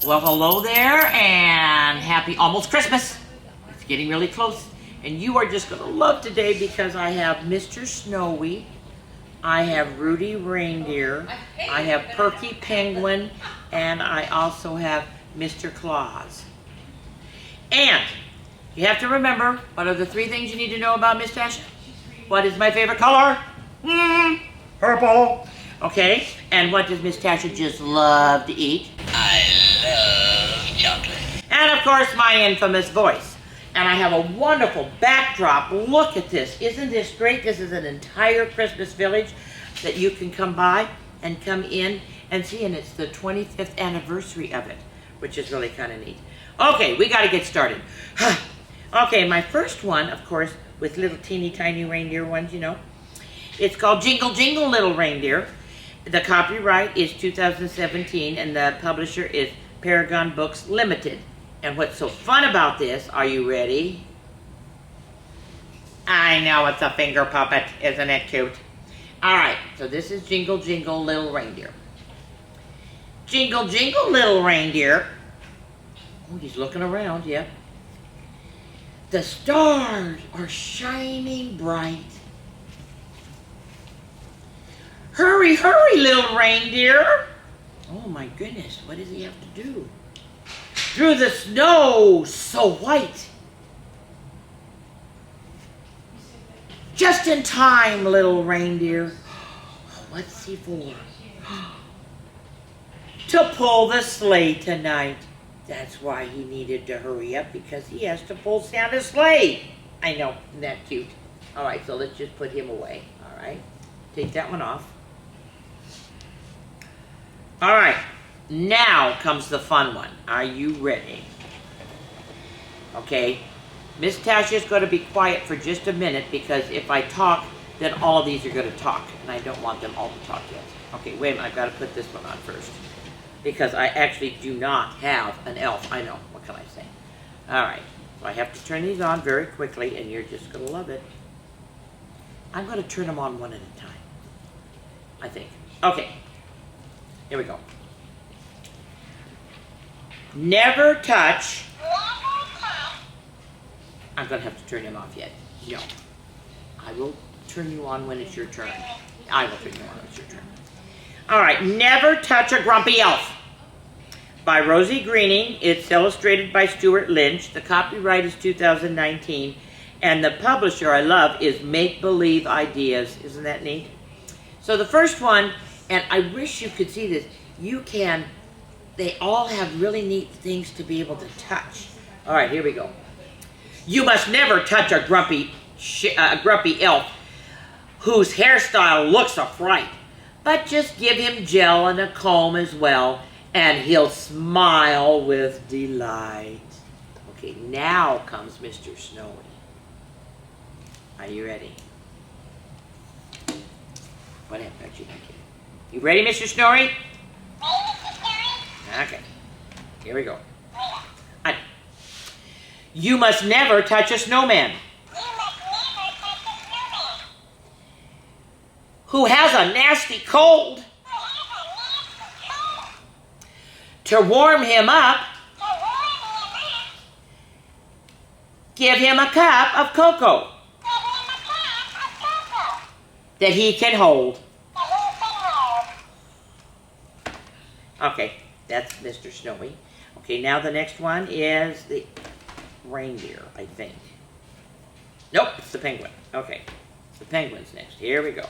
Well, hello there, and happy almost Christmas. It's getting really close, and you are just going to love today because I have Mr. Snowy, I have Rudy Reindeer, I have Perky Penguin, and I also have Mr. Claus. And you have to remember, what are the three things you need to know about Miss Tasha? What is my favorite color? Purple. Okay, and what does Miss Tasha just love to eat? I love chocolate. And of course, my infamous voice. And I have a wonderful backdrop. Look at this. Isn't this great? This is an entire Christmas village that you can come by and come in and see. And it's the 25th anniversary of it, which is really kind of neat. Okay, we got to get started. Okay, my first one, of course, with little teeny tiny reindeer ones, you know. It's called Jingle Jingle Little Reindeer. The copyright is 2017 and the publisher is Paragon Books Limited. And what's so fun about this, are you ready? I know it's a finger puppet, isn't it cute? Alright, so this is Jingle Jingle Little Reindeer. Jingle Jingle Little Reindeer. Oh, he's looking around, yep. The stars are shining bright. Hurry, hurry, little reindeer. Oh my goodness, what does he have to do? Through the snow so white. Just in time, little reindeer. What's he for? To pull the sleigh tonight. That's why he needed to hurry up, because he has to pull Santa's sleigh. I know, isn't that cute? All right, so let's just put him away. All right, take that one off. All right, now comes the fun one. Are you ready? Okay, Miss Tasha is going to be quiet for just a minute because if I talk, then all of these are going to talk, and I don't want them all to talk yet. Okay, wait a minute, I've got to put this one on first because I actually do not have an elf. I know, what can I say? All right, so I have to turn these on very quickly, and you're just going to love it. I'm going to turn them on one at a time, I think. Okay. Here we go. Never touch. I'm going to have to turn him off yet. No. I will turn you on when it's your turn. I will turn you on when it's your turn. All right. Never touch a grumpy elf. By Rosie Greening. It's illustrated by Stuart Lynch. The copyright is 2019. And the publisher I love is Make Believe Ideas. Isn't that neat? So the first one, and I wish you could see this, they all have really neat things to be able to touch. All right, here we go. You must never touch a grumpy elf whose hairstyle looks a fright, but just give him gel and a comb as well, and he'll smile with delight. Okay, now comes Mr. Snowy. Are you ready? What happened? You ready, Mr. Snowy? Okay. Here we go. You must never touch a snowman who has a nasty cold. To warm him up, give him a cup of cocoa that he can hold. Okay, that's Mr. Snowy. Okay, now the next one is the reindeer, I think. Nope, it's the penguin. Okay, the penguin's next. Here we go.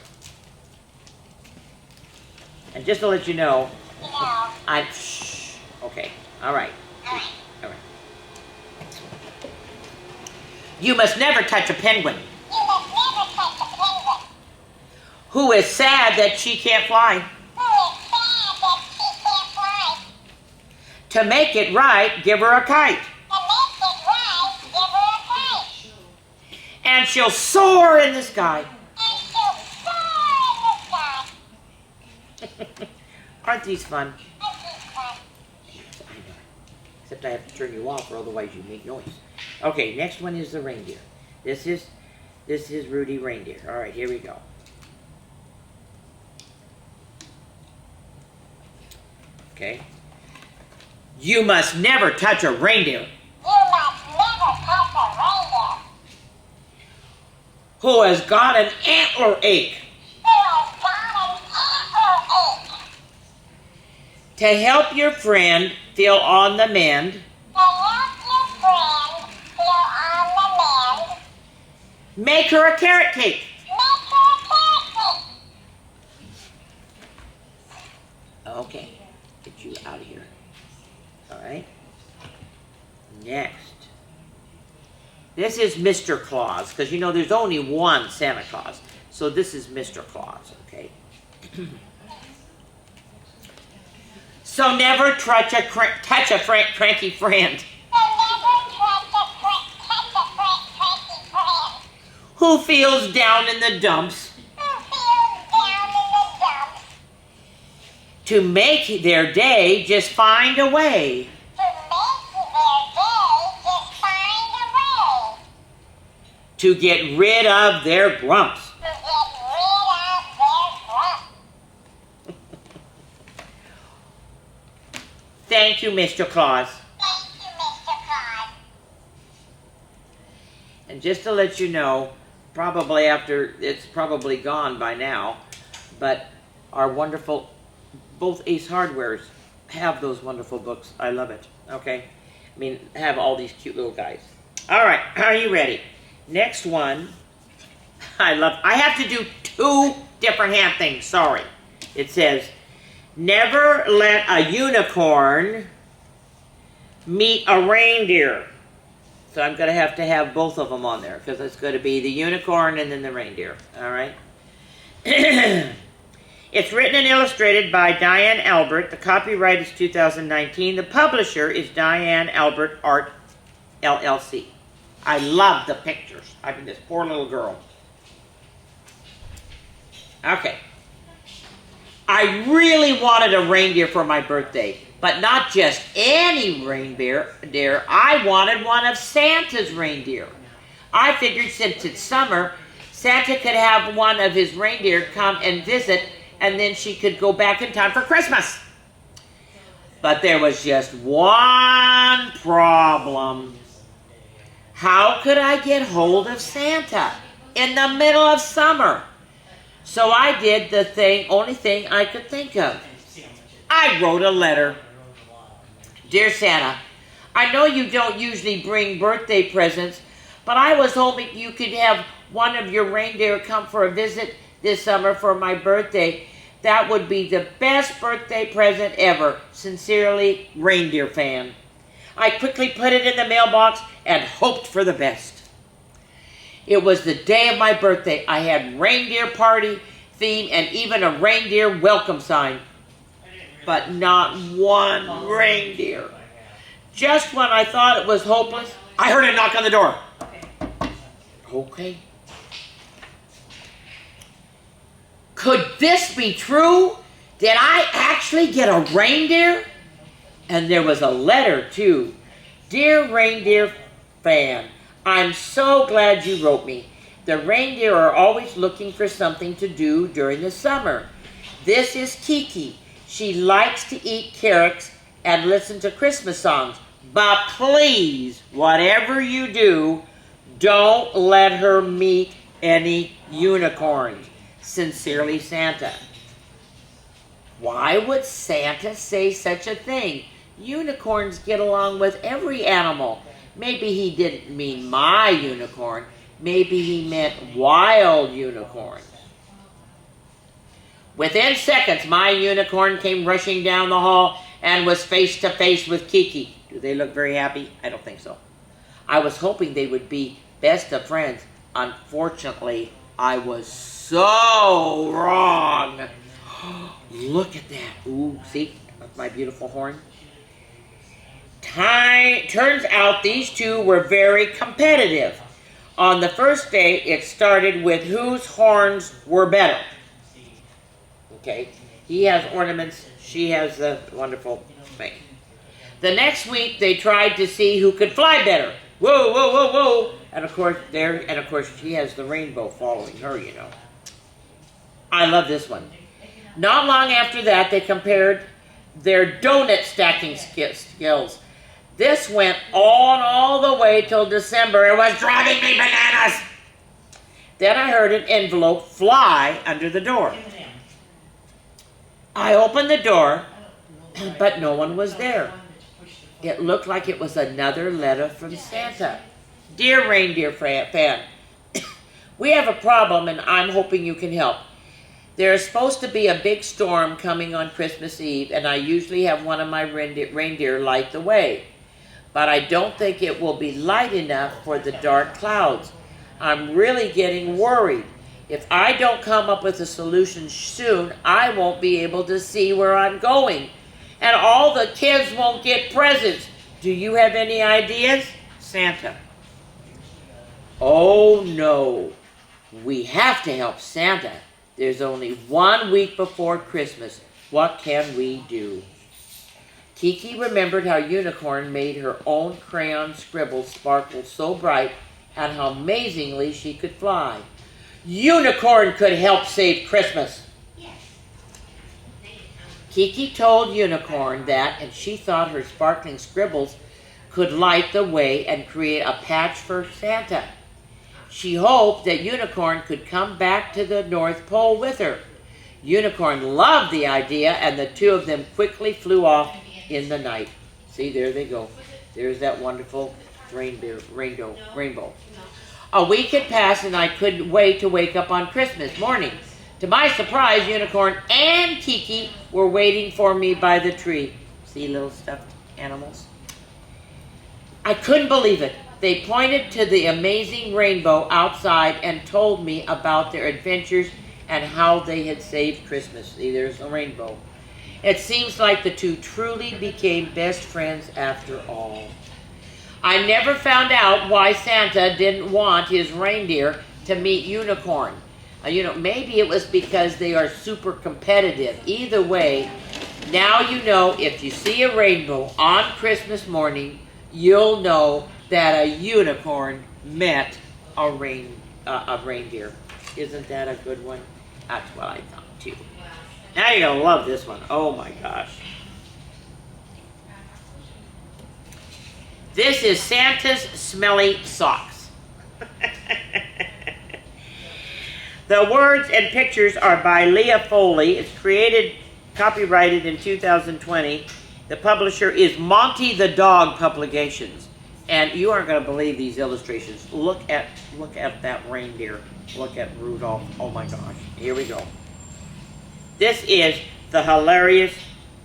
And just to let you know, okay, all right. All right. You must never touch a penguin who is sad that she can't fly. To make it right, give her a kite. And she'll soar in the sky. Aren't these fun? Yes, I know. Except I have to turn you off or otherwise you make noise. Okay, next one is the reindeer. This is Rudy Reindeer. All right, here we go. Okay. You must never touch a reindeer who has got an antler ache. To help your friend feel on the mend, make her a carrot cake. Okay, get you out of here. All right. Next. This is Mr. Claus, because you know there's only one Santa Claus. So this is Mr. Claus, okay? So never touch a cranky friend who feels down in the dumps. To make their day, just find a way. To get rid of their grumps. Thank you, Mr. Claus. And just to let you know, probably after, it's probably gone by now, but our wonderful, both Ace Hardwares have those wonderful books. I love it, okay? I mean, have all these cute little guys. All right, are you ready? Next one, I have to do two different hand things, sorry. It says, never let a unicorn meet a reindeer. So I'm going to have both of them on there, because it's going to be the unicorn and then the reindeer, all right? It's written and illustrated by Diane Albert. The copyright is 2019. The publisher is Diane Albert Art, LLC. I love the pictures. I mean, this poor little girl. Okay. I really wanted a reindeer for my birthday, but not just any reindeer. I wanted one of Santa's reindeer. I figured since it's summer, Santa could have one of his reindeer come and visit, and then she could go back in time for Christmas. But there was just one problem. How could I get hold of Santa in the middle of summer? So I did the only thing I could think of. I wrote a letter. Dear Santa, I know you don't usually bring birthday presents, but I was hoping you could have one of your reindeer come for a visit this summer for my birthday. That would be the best birthday present ever. Sincerely, Reindeer Fan. I quickly put it in the mailbox and hoped for the best. It was the day of my birthday. I had reindeer party theme and even a reindeer welcome sign. But not one reindeer. Just when I thought it was hopeless, I heard a knock on the door. Okay. Could this be true? Did I actually get a reindeer? And there was a letter too. Dear Reindeer Fan, I'm so glad you wrote me. The reindeer are always looking for something to do during the summer. This is Kiki. She likes to eat carrots and listen to Christmas songs. But please, whatever you do, don't let her meet any unicorns. Sincerely, Santa. Why would Santa say such a thing? Unicorns get along with every animal. Maybe he didn't mean my unicorn. Maybe he meant wild unicorns. Within seconds, my unicorn came rushing down the hall and was face to face with Kiki. Do they look very happy? I don't think so. I was hoping they would be best of friends. Unfortunately, I was so wrong. Look at that. Ooh, see? That's my beautiful horn. Turns out these two were very competitive. On the first day, it started with whose horns were better. Okay, he has ornaments, she has the wonderful thing. The next week, they tried to see who could fly better. Whoa, whoa, whoa, whoa! And of course, she has the rainbow following her, you know. I love this one. Not long after that, they compared their donut stacking skills. This went on all the way till December. It was driving me bananas. Then I heard an envelope fly under the door. I opened the door, but no one was there. It looked like it was another letter from Santa. Dear reindeer fan, we have a problem and I'm hoping you can help. There is supposed to be a big storm coming on Christmas Eve, and I usually have one of my reindeer light the way. But I don't think it will be light enough for the dark clouds. I'm really getting worried. If I don't come up with a solution soon, I won't be able to see where I'm going. And all the kids won't get presents. Do you have any ideas? Santa. Oh no. We have to help Santa. There's only 1 week before Christmas. What can we do? Kiki remembered how Unicorn made her own crayon scribbles sparkle so bright and how amazingly she could fly. Unicorn could help save Christmas. Kiki told Unicorn that, and she thought her sparkling scribbles could light the way and create a patch for Santa. She hoped that Unicorn could come back to the North Pole with her. Unicorn loved the idea, and the two of them quickly flew off in the night. See, there they go. There's that wonderful rainbow. A week had passed, and I couldn't wait to wake up on Christmas morning. To my surprise, Unicorn and Kiki were waiting for me by the tree. See, little stuffed animals? I couldn't believe it. They pointed to the amazing rainbow outside and told me about their adventures and how they had saved Christmas. See, there's a rainbow. It seems like the two truly became best friends after all. I never found out why Santa didn't want his reindeer to meet Unicorn. Maybe it was because they are super competitive. Either way, now you know if you see a rainbow on Christmas morning, you'll know that a unicorn met a reindeer. Isn't that a good one? That's what I thought too. Now you're going to love this one. Oh my gosh. This is Santa's Smelly Socks. The words and pictures are by Leah Foley. It's copyrighted in 2020. The publisher is Monty the Dog Publications. And you aren't going to believe these illustrations. Look at that reindeer. Look at Rudolph. Oh my gosh. Here we go. This is the hilarious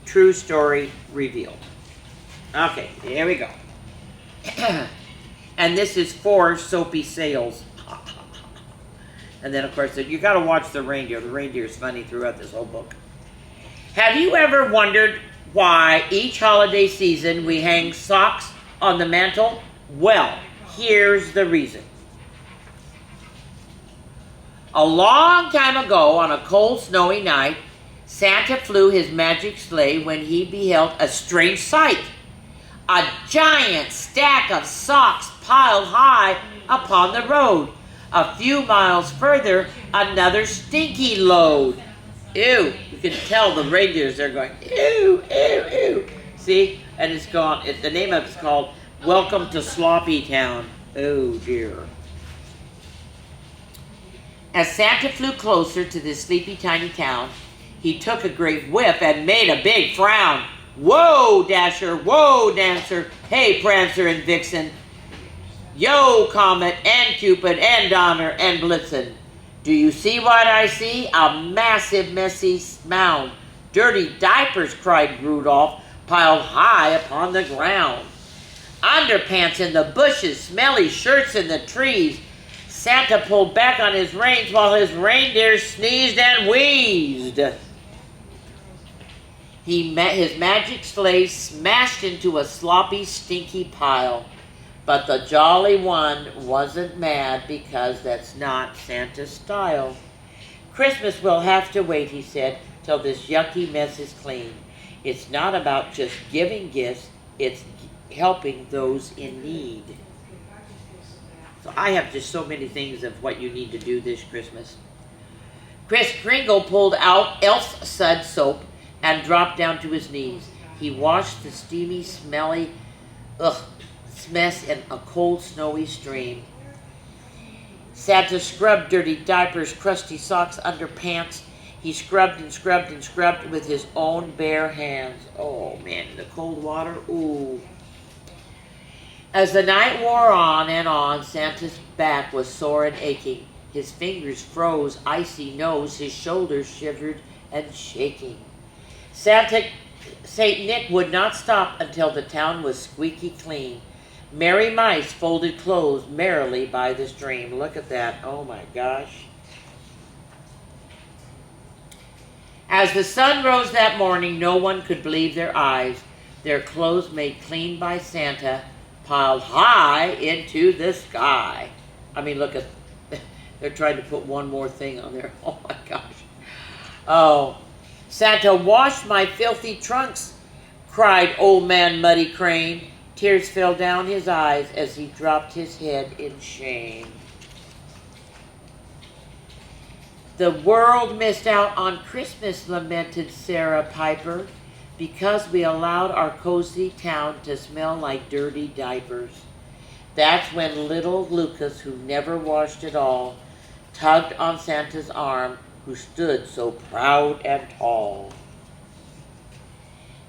true story revealed. Okay, here we go. And this is for Soapy Sales. And then, of course, you got to watch the reindeer. The reindeer is funny throughout this whole book. Have you ever wondered why each holiday season we hang socks on the mantle? Well, here's the reason. A long time ago, on a cold, snowy night, Santa flew his magic sleigh when he beheld a strange sight. A giant stack of socks piled high upon the road. A few miles further, another stinky load. Ew, you can tell the reindeers are going, ew, ew, ew. See, and it's gone. The name of it's called Welcome to Sloppy Town. Oh dear. As Santa flew closer to this sleepy tiny town, he took a great whiff and made a big frown. Whoa, Dasher, whoa, Dancer, hey, Prancer and Vixen. Yo, Comet and Cupid and Donner and Blitzen. Do you see what I see? A massive, messy mound. Dirty diapers, cried Rudolph, piled high upon the ground. Underpants in the bushes, smelly shirts in the trees. Santa pulled back on his reins while his reindeer sneezed and wheezed. His magic sleigh smashed into a sloppy, stinky pile. But the jolly one wasn't mad because that's not Santa's style. Christmas will have to wait, he said, till this yucky mess is clean. It's not about just giving gifts, it's helping those in need. So I have just so many things of what you need to do this Christmas. Kris Kringle pulled out Elf Sud soap, and dropped down to his knees. He washed the steamy, smelly, mess in a cold, snowy stream. Santa scrubbed dirty diapers, crusty socks, underpants. He scrubbed and scrubbed and scrubbed with his own bare hands. Oh man, the cold water, ooh. As the night wore on, Santa's back was sore and aching. His fingers froze, icy nose, his shoulders shivered and shaking. Saint Nick would not stop until the town was squeaky clean. Merry mice folded clothes merrily by the stream. Look at that. Oh my gosh. As the sun rose that morning, no one could believe their eyes. Their clothes made clean by Santa, piled high into the sky. I mean, look at, they're trying to put one more thing on there. Oh my gosh. Oh, Santa washed my filthy trunks, cried Old Man Muddy Crane. Tears fell down his eyes as he dropped his head in shame. The world missed out on Christmas, lamented Sarah Piper, because we allowed our cozy town to smell like dirty diapers. That's when little Lucas, who never washed at all, tugged on Santa's arm, who stood so proud and tall.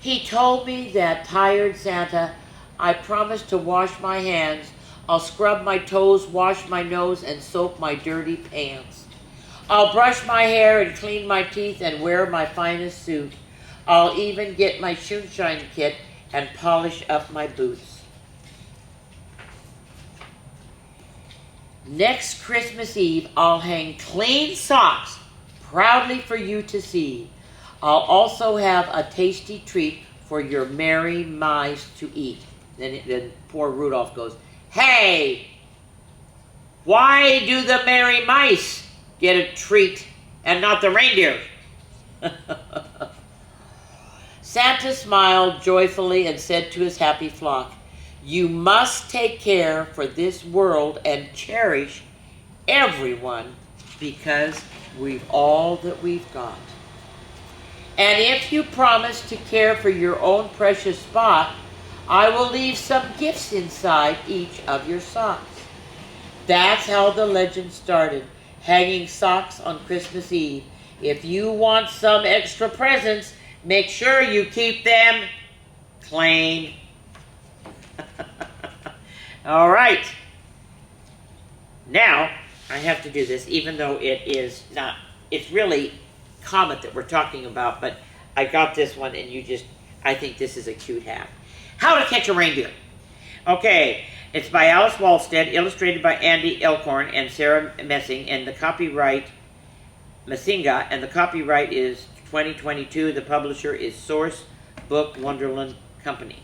He told me that, tired Santa, I promised to wash my hands. I'll scrub my toes, wash my nose, and soap my dirty pants. I'll brush my hair and clean my teeth and wear my finest suit. I'll even get my shoeshine kit and polish up my boots. Next Christmas Eve, I'll hang clean socks proudly for you to see. I'll also have a tasty treat for your merry mice to eat. Then poor Rudolph goes, hey, why do the merry mice get a treat and not the reindeer? Santa smiled joyfully and said to his happy flock, you must take care for this world and cherish everyone because we've all that we've got. And if you promise to care for your own precious spot, I will leave some gifts inside each of your socks. That's how the legend started, hanging socks on Christmas Eve. If you want some extra presents, make sure you keep them clean. All right. Now, I have to do this, even though it is not, it's really Comet that we're talking about, but I got this one and I think this is a cute hat. How to Catch a Reindeer. Okay, it's by Alice Walstead, illustrated by Andy Elkhorn and Sarah Messing, and the copyright Messinga, and the copyright is 2022. The publisher is Source Book Wonderland Company.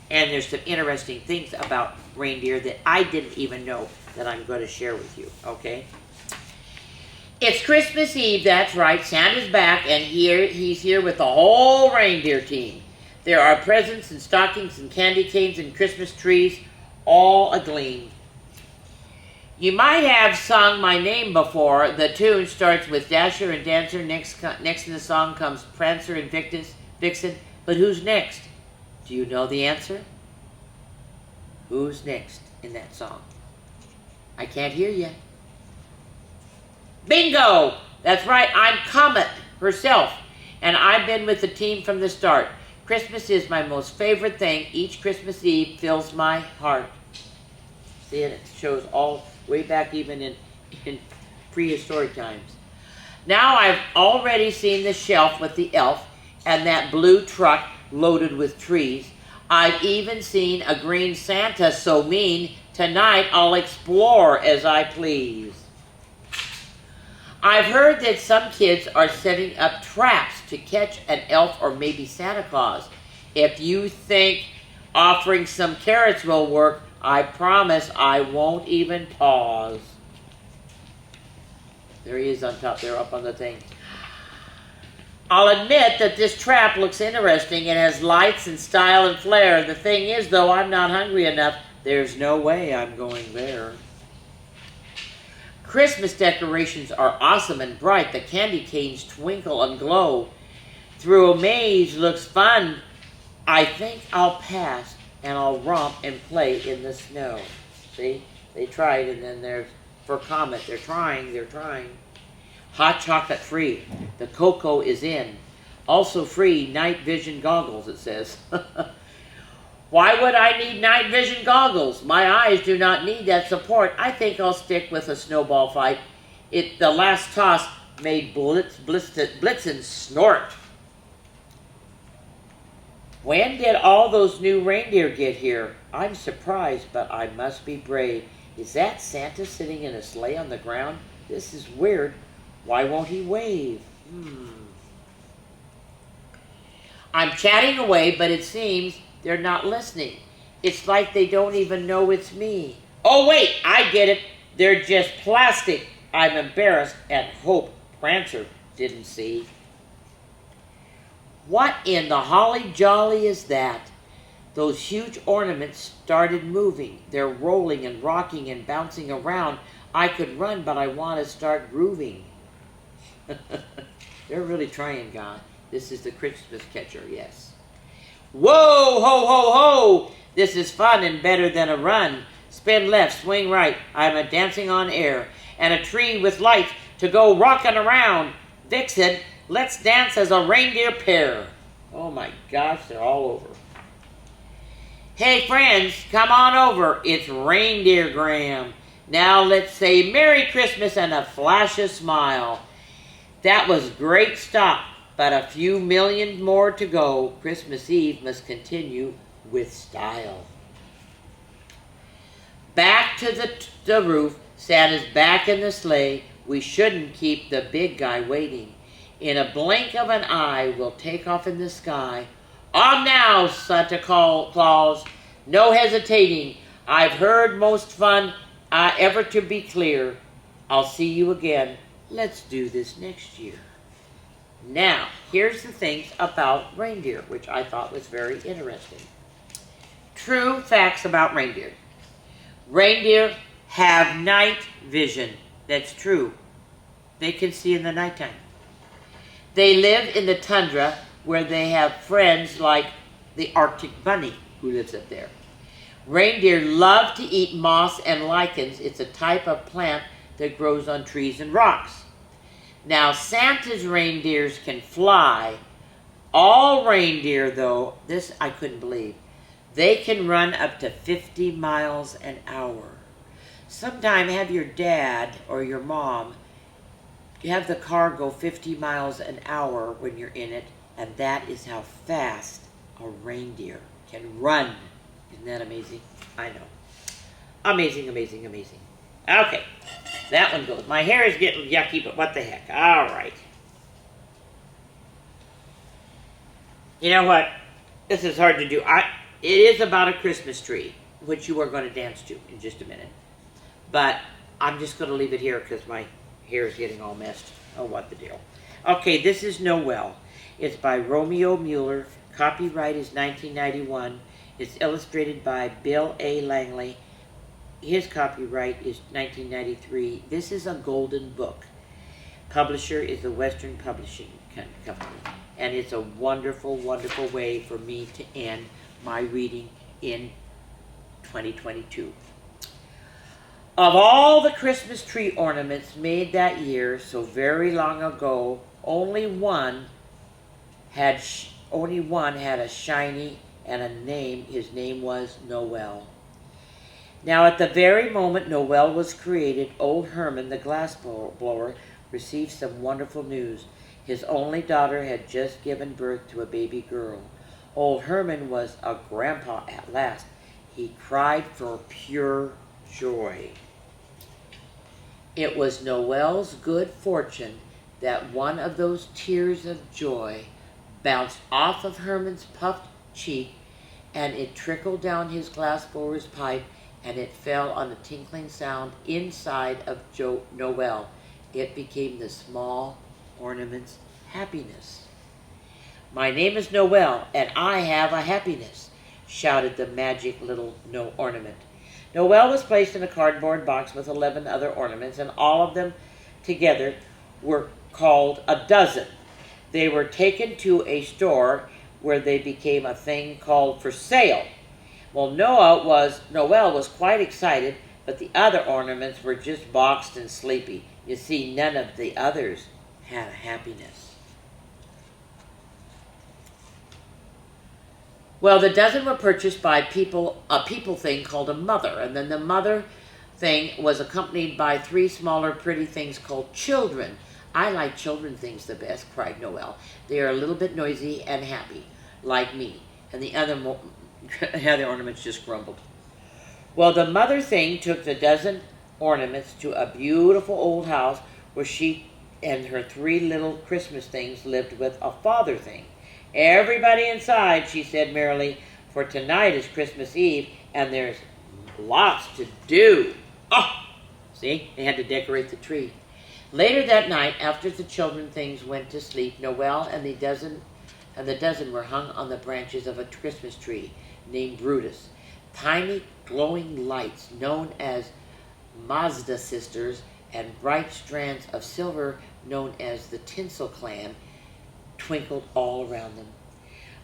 And there's some interesting things about reindeer that I didn't even know that I'm going to share with you, okay? It's Christmas Eve, that's right. Santa's back, and he's here with the whole reindeer team. There are presents and stockings and candy canes and Christmas trees, all agleam. You might have sung my name before. The tune starts with Dasher and Dancer. Next in the song comes Prancer and Vixen. But who's next? Do you know the answer? Who's next in that song? I can't hear you. Bingo! That's right, I'm Comet herself, and I've been with the team from the start. Christmas is my most favorite thing. Each Christmas Eve fills my heart. See, it shows all way back even in prehistoric times. Now I've already seen the shelf with the elf and that blue truck loaded with trees. I've even seen a green Santa so mean. Tonight I'll explore as I please. I've heard that some kids are setting up traps to catch an elf or maybe Santa Claus. If you think offering some carrots will work, I promise I won't even pause. There he is on top there, up on the thing. I'll admit that this trap looks interesting. It has lights and style and flair. The thing is, though, I'm not hungry enough. There's no way I'm going there. Christmas decorations are awesome and bright. The candy canes twinkle and glow. Through a maze looks fun. I think I'll pass and I'll romp and play in the snow. See? They tried, and then there's, for Comet, they're trying. Hot chocolate free. The cocoa is in. Also free night vision goggles, it says. Why would I need night vision goggles? My eyes do not need that support. I think I'll stick with a snowball fight. The last toss made Blitzen snort. When did all those new reindeer get here? I'm surprised, but I must be brave. Is that Santa sitting in a sleigh on the ground? This is weird. Why won't he wave? I'm chatting away, but it seems they're not listening. It's like they don't even know it's me. Oh wait, I get it. They're just plastic. I'm embarrassed and hope Prancer didn't see. What in the holly jolly is that? Those huge ornaments started moving. They're rolling and rocking and bouncing around. I could run, but I want to start grooving. They're really trying, God. This is the Christmas catcher, yes. Whoa, ho, ho, ho! This is fun and better than a run. Spin left, swing right. I'm a dancing on air. And a tree with lights to go rocking around. Vixen, let's dance as a reindeer pair. Oh my gosh, they're all over. Hey friends, come on over. It's Reindeer Graham. Now let's say Merry Christmas and a flash of smile. That was great stop, but a few million more to go. Christmas Eve must continue with style. Back to the roof. Santa's back in the sleigh. We shouldn't keep the big guy waiting. In a blink of an eye, we'll take off in the sky. On now, Santa Claus. No hesitating. I've heard most fun ever to be clear. I'll see you again. Let's do this next year. Now, here's the things about reindeer, which I thought was very interesting. True facts about reindeer. Reindeer have night vision. That's true. They can see in the nighttime. They live in the tundra where they have friends like the Arctic bunny who lives up there. Reindeer love to eat moss and lichens. It's a type of plant that grows on trees and rocks. Now, Santa's reindeers can fly. All reindeer, though, this I couldn't believe, they can run up to 50 miles an hour. Sometime have your dad or your mom have the car go 50 miles an hour when you're in it, and that is how fast a reindeer can run. Isn't that amazing? I know. Amazing, amazing, amazing. Okay, that one goes. My hair is getting yucky, but what the heck. All right. You know what? This is hard to do. It is about a Christmas tree, which you are going to dance to in just a minute. But I'm just going to leave it here because my hair is getting all messed. Oh, what the deal. Okay, this is Noel. It's by Romeo Mueller. Copyright is 1991. It's illustrated by Bill A. Langley. His copyright is 1993. This is a golden book. Publisher is the Western Publishing Company. And it's a wonderful, wonderful way for me to end my reading in 2022. Of all the Christmas tree ornaments made that year, so very long ago, only one had a shiny and a name. His name was Noel. Now, at the very moment Noel was created, old Herman, the glass blower, received some wonderful news. His only daughter had just given birth to a baby girl. Old Herman was a grandpa at last. He cried for pure joy. It was Noel's good fortune that one of those tears of joy bounced off of Herman's puffed cheek, and it trickled down his glass blower's pipe, and it fell on a tinkling sound inside of Noel. It became the small ornament's happiness. My name is Noel, and I have a happiness, shouted the magic little ornament. Noel was placed in a cardboard box with 11 other ornaments, and all of them together were called a dozen. They were taken to a store where they became a thing called for sale. Well, Noel was quite excited, but the other ornaments were just boxed and sleepy. You see, none of the others had happiness. Well, the dozen were purchased by a people thing called a mother, and then the mother thing was accompanied by 3 smaller pretty things called children. I like children things the best, cried Noel. They are a little bit noisy and happy, like me. And the other ornaments just grumbled. Well, the mother thing took the dozen ornaments to a beautiful old house where she and her 3 little Christmas things lived with a father thing. Everybody inside, she said merrily, for tonight is Christmas Eve and there's lots to do. Oh, see, they had to decorate the tree. Later that night, after the children things went to sleep, Noel and the dozen were hung on the branches of a Christmas tree named Brutus. Tiny glowing lights known as Mazda sisters and bright strands of silver known as the Tinsel Clan twinkled all around them.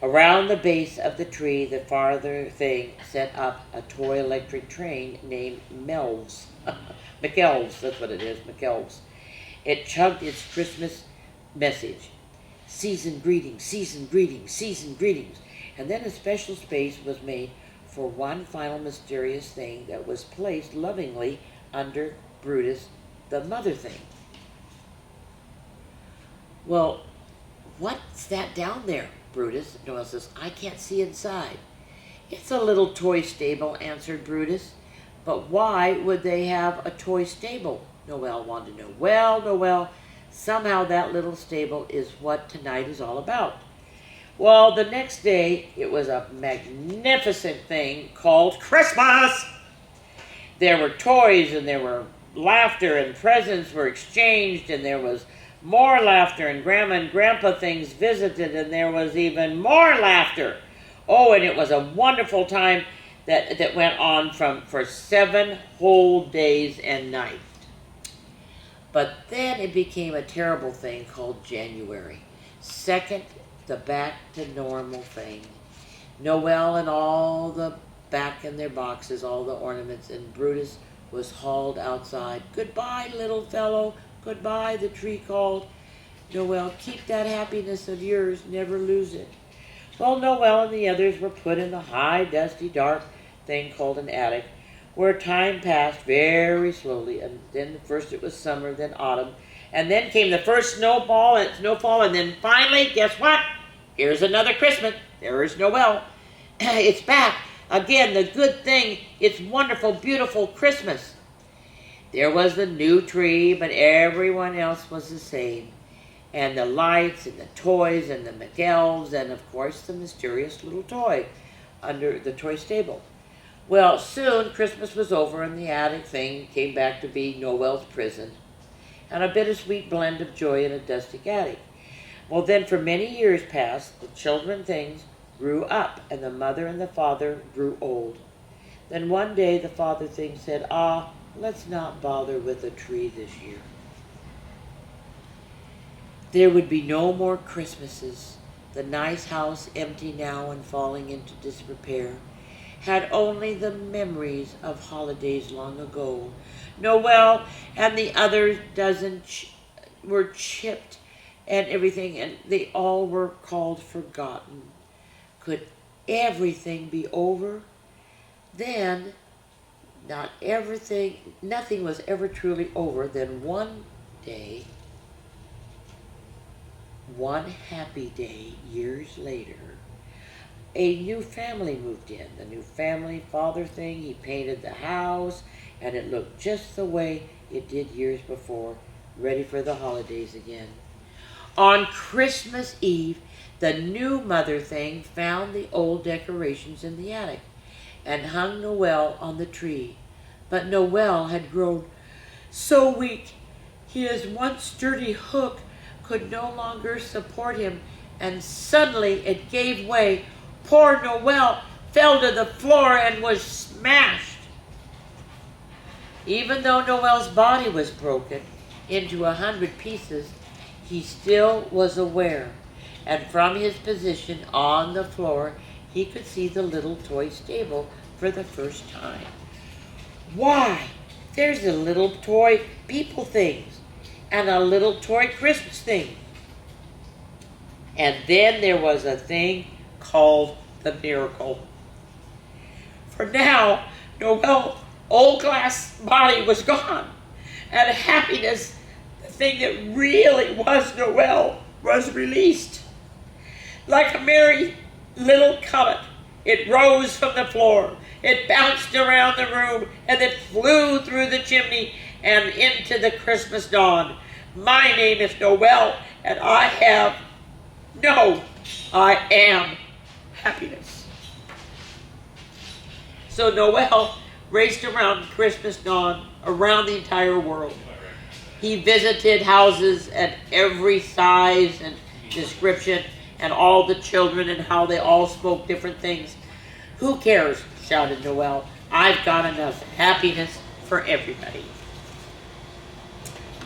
Around the base of the tree, the father thing set up a toy electric train named Melves. McElves, that's what it is, McElves. It chugged its Christmas message. Season greetings, season greetings, season greetings. And then a special space was made for one final mysterious thing that was placed lovingly under Brutus, the mother thing. Well, what's that down there, Brutus? Noel says, I can't see inside. It's a little toy stable, answered Brutus. But why would they have a toy stable? Noel wanted to know. Well, Noel, somehow that little stable is what tonight is all about. Well, the next day, it was a magnificent thing called Christmas. There were toys and there were laughter and presents were exchanged and there was more laughter and Grandma and Grandpa things visited and there was even more laughter. Oh, and it was a wonderful time that went on for 7 whole days and nights. But then it became a terrible thing called January. Second, the back to normal thing. Noel and all the back in their boxes, all the ornaments, and Brutus was hauled outside. Goodbye, little fellow. Goodbye, the tree called. Noel, keep that happiness of yours. Never lose it. Well, Noel and the others were put in the high, dusty, dark thing called an attic, where time passed very slowly, and then first it was summer, then autumn, and then came the first snowfall, and then finally, guess what? Here's another Christmas. There is Noel. It's back. Again, the good thing. It's wonderful, beautiful Christmas. There was the new tree, but everyone else was the same. And the lights, and the toys, and the McElves, and of course the mysterious little toy under the toy stable. Well, soon Christmas was over and the attic thing came back to be Noel's prison, and a bittersweet blend of joy in a dusty attic. Well, then for many years passed, the children things grew up, and the mother and the father grew old. Then one day the father thing said, let's not bother with the tree this year. There would be no more Christmases. The nice house, empty now and falling into disrepair, had only the memories of holidays long ago. Noel and the other dozen were chipped and everything, and they all were called forgotten. Could everything be over? Then, nothing was ever truly over. Then one day, one happy day, years later, a new family moved in. The new family, father thing, he painted the house, and it looked just the way it did years before, ready for the holidays again. On Christmas Eve, the new mother thing found the old decorations in the attic and hung Noel on the tree. But Noel had grown so weak, his once sturdy hook could no longer support him, and suddenly it gave way. Poor Noel fell to the floor and was smashed. Even though Noel's body was broken into 100 pieces, he still was aware and from his position on the floor, he could see the little toy stable for the first time. Why, there's a little toy people things, and a little toy Christmas thing. And then there was a thing called the miracle. For now, Noel's old glass body was gone, and happiness, the thing that really was Noel, was released. Like a merry little comet, it rose from the floor. It bounced around the room, and it flew through the chimney and into the Christmas dawn. My name is Noel, and I am happiness. So Noel raced around Christmas dawn around the entire world. He visited houses at every size and description, and all the children and how they all spoke different things. Who cares? Shouted Noel. I've got enough happiness for everybody.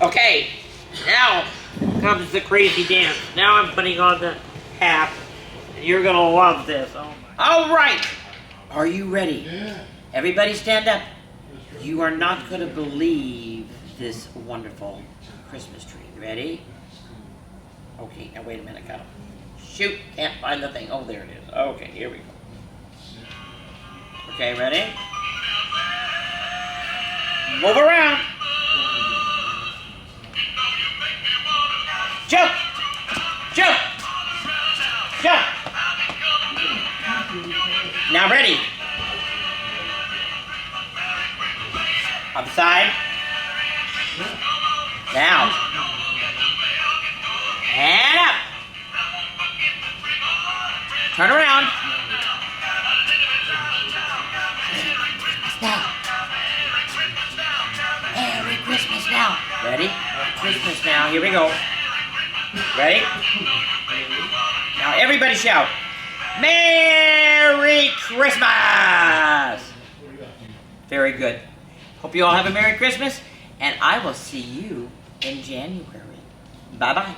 Okay, now comes the crazy dance. Now I'm putting on the hat, and you're gonna love this. All right, are you ready? Everybody stand up. You are not gonna believe this wonderful Christmas tree. Ready? Okay, now wait a minute, go. Shoot, can't find the thing. Oh, there it is. Okay, here we go. Okay, ready? Move around. Jump! Jump! Jump! Now ready. Other side. Down. And up. Turn around. Now. Merry Christmas now. Ready? Christmas now. Here we go. Ready? Now everybody shout, Merry Christmas! Very good. Hope you all have a Merry Christmas, and I will see you in January. Bye-bye.